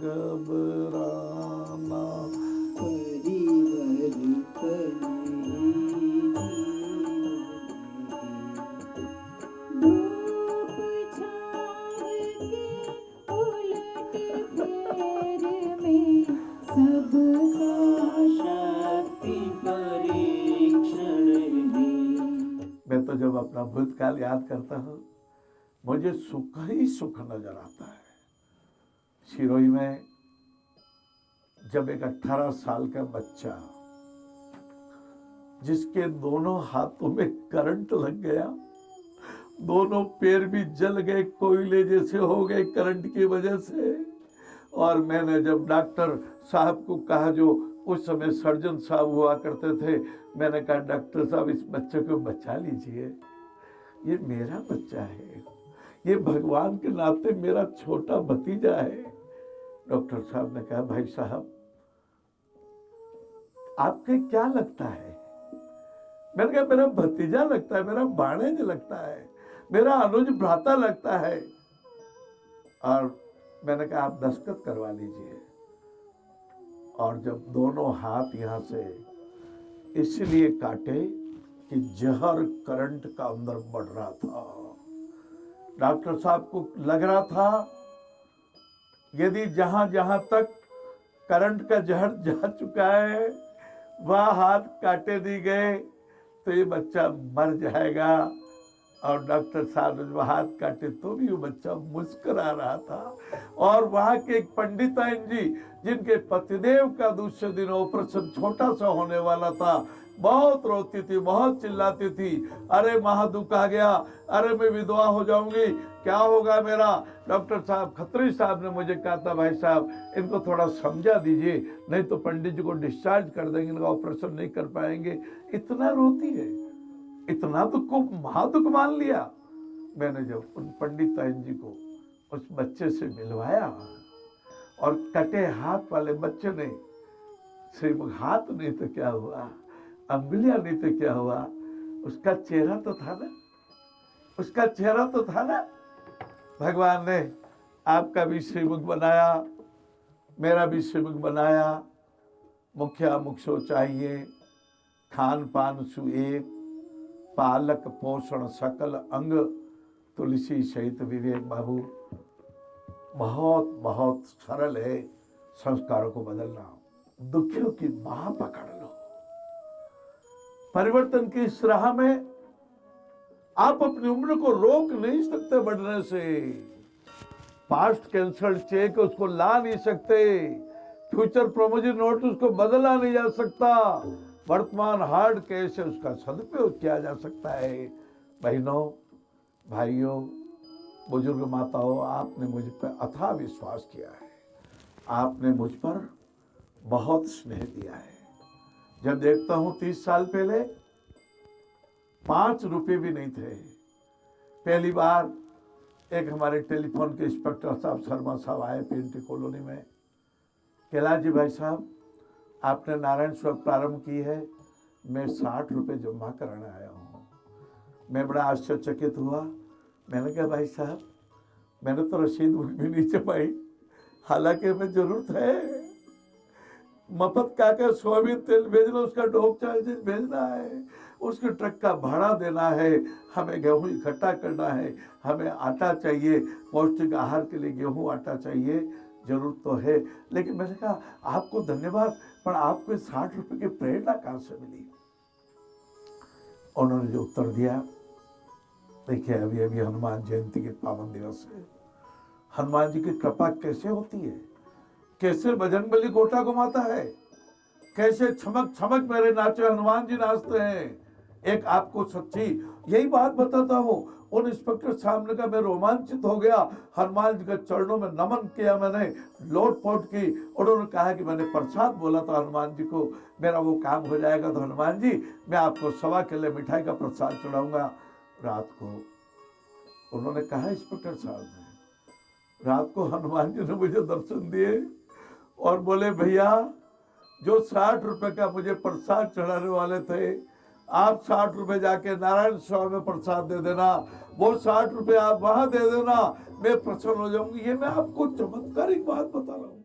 घबराना। धूप छाँव के उलट फेर में सबका शक्ति परीक्षण है। मैं तो जब अपना भूतकाल याद करता हूँ मुझे सुख ही सुख नजर आता है। सिरोही में जब एक 18 साल का बच्चा जिसके दोनों हाथों में करंट लग गया, दोनों पैर भी जल गए, कोयले जैसे हो गए करंट की वजह से। और मैंने जब डॉक्टर साहब को कहा, जो उस समय सर्जन साहब हुआ करते थे, मैंने कहा डॉक्टर साहब इस बच्चे को बचा लीजिए, ये मेरा बच्चा है, ये भगवान के नाते मेरा छोटा भतीजा है। डॉक्टर साहब ने कहा भाई साहब आपके क्या लगता है? मैंने कहा मेरा भतीजा लगता है, मेरा भाणेज लगता है, मेरा अनुज भ्राता लगता है। और मैंने कहा आप दस्तखत करवा लीजिए। और जब दोनों हाथ यहां से इसलिए काटे कि जहर करंट का अंदर बढ़ रहा था। डॉक्टर साहब को लग रहा था यदि जहां जहां तक करंट का जहर जा चुका है वह हाथ काटे नहीं गए तो ये बच्चा मर जाएगा। और डॉक्टर साहब ने जो हाथ काटे तो भी वो बच्चा मुस्कुरा रहा था। और वहां के एक पंडिताइन जी जिनके पतिदेव का दूसरे दिन ऑपरेशन छोटा सा होने वाला था, बहुत रोती थी, बहुत चिल्लाती थी, अरे महादुख आ गया, अरे मैं विधवा हो जाऊंगी, क्या होगा मेरा। डॉक्टर साहब खत्री साहब ने मुझे कहा था भाई साहब इनको थोड़ा समझा दीजिए, नहीं तो पंडित जी को डिस्चार्ज कर देंगे, इनका ऑपरेशन नहीं कर पाएंगे। इतना रोती है, इतना दुख को महादुख मान लिया। मैंने जब उन पंडित ताइन जी को उस बच्चे से मिलवाया और कटे हाथ वाले बच्चे ने, सिर्फ हाथ नहीं तो क्या हुआ, अंगुलियां नहीं तो क्या हुआ, उसका चेहरा तो था ना, उसका चेहरा तो था ना। भगवान ने आपका भी श्रीमुख बनाया, मेरा भी श्रीमुख बनाया। मुखिया मुखसो चाहिए, खान पान सुएक, पालक पोषण सकल अंग, तुलसी सहित विवेक। बाबू बहुत बहुत सरल है संस्कारों को बदलना। दुखियों की बाह पकड़ लो। परिवर्तन की इस राह में आप अपनी उम्र को रोक नहीं सकते बढ़ने से। पास्ट कैंसल्ड चेक उसको ला नहीं सकते, फ्यूचर प्रोमोजी नोट उसको बदला नहीं जा सकता, वर्तमान हार्ड कैश है उसका सदुपयोग किया जा सकता है। बहनों भाइयों बुजुर्ग माताओं, आपने मुझ पर अथाह विश्वास किया है, आपने मुझ पर बहुत स्नेह दिया है। जब देखता हूं 30 साल पहले 5 रुपए भी नहीं थे। पहली बार एक हमारे टेलीफोन के इंस्पेक्टर साहब शर्मा साहब आए पीएनटी कॉलोनी में, कैलाश जी भाई साहब आपने नारायण सेवा प्रारंभ की है, मैं 60 रुपए जमा कराने आया हूँ। मैं बड़ा आश्चर्यचकित हुआ। मैंने कहा भाई साहब मैंने तो रसीद भी नहीं छपाई, हालांकि हमें जरूरत है, मफत काका सोयाबीन तेल भेजना, उसका डोप चार्जेस भेजना है, उसके ट्रक का भाड़ा देना है, हमें गेहूं इकट्ठा करना है, हमें आटा चाहिए, पौष्टिक आहार के लिए गेहूं आटा चाहिए, जरूरत तो है। लेकिन मैंने कहा आपको धन्यवाद, पर आपको 60 रुपए की प्रेरणा कहां से मिली? उन्होंने जो उत्तर दिया, देखिए अभी अभी हनुमान जयंती के पावन दिवस है, हनुमान जी की कृपा कैसे होती है, कैसे बजरंगबली गोटा घुमाता है, कैसे छमक छमक मेरे नाचे हनुमान जी नाचते हैं। एक आपको सच्ची यही बात बताता हूँ, उन इंस्पेक्टर साहब ने कहा मैं रोमांचित हो गया, हनुमान जी के चरणों में नमन किया, मैंने लोट पोट की। उन्होंने कहा कि मैंने प्रसाद बोला था हनुमान जी को, मेरा वो काम हो जाएगा तो हनुमान जी मैं आपको 1.25 किलो मिठाई का प्रसाद चढ़ाऊंगा। रात को उन्होंने कहा इंस्पेक्टर साहब ने, रात को हनुमान जी ने मुझे दर्शन दिए और बोले भैया जो 60 रुपए का मुझे प्रसाद चढ़ाने वाले थे, आप 60 रुपए जाके नारायण स्वामी में प्रसाद दे देना, वो 60 रुपए आप वहां दे देना, मैं प्रसन्न हो जाऊंगी। ये मैं आपको चमत्कारिक बात बता रहा हूं।